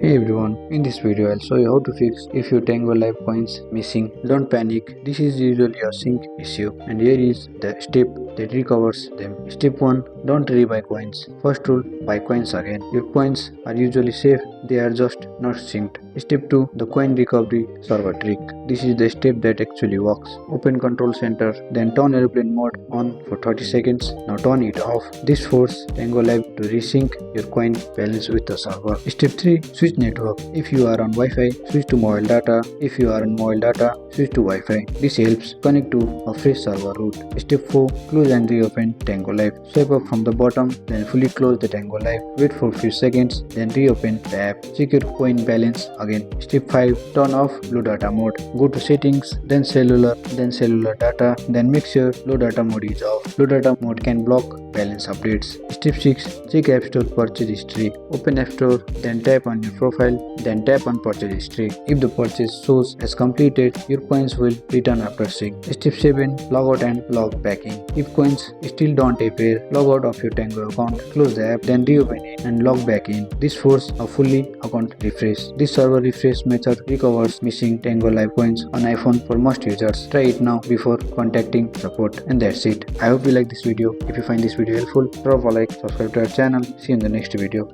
Hey everyone, in this video I'll show you how to fix if your Tango Live coins missing. Don't panic, this is usually a sync issue and here is the step that recovers them. Step 1. Don't rebuy coins. First rule, buy coins again. Your coins are usually safe, they are just not synced. Step 2. The coin recovery server trick. This is the step that actually works. Open control center, then turn airplane mode on for 30 seconds. Now turn it off. This forces Tango Live to resync your coin balance with the server. Step 3. Switch network. If you are on Wi-Fi, switch to mobile data. If you are on mobile data, switch to Wi-Fi. This helps connect to a fresh server route. Step 4. Close and reopen Tango Live. Swipe up from the bottom, then fully close the Tango Live. Wait for a few seconds, then reopen the app. Check your coin balance again. Step 5. Turn off low data mode. Go to settings, then cellular data, then make sure low data mode is off. Low data mode can block balance updates. Step 6. Check App Store purchase history. Open App Store, then tap on your profile, then tap on purchase history. If the purchase shows as completed, your coins will return after sync. Step 7. Log out and log back in. If coins still don't appear, log out of your Tango account, close the app, then reopen it and log back in. This forces a fully account refresh. This server refresh method recovers missing Tango Live coins on iPhone for most users. Try it now before contacting support. And that's it. I hope you like this video. If you find this video helpful, drop a like, subscribe to our channel. See you in the next video.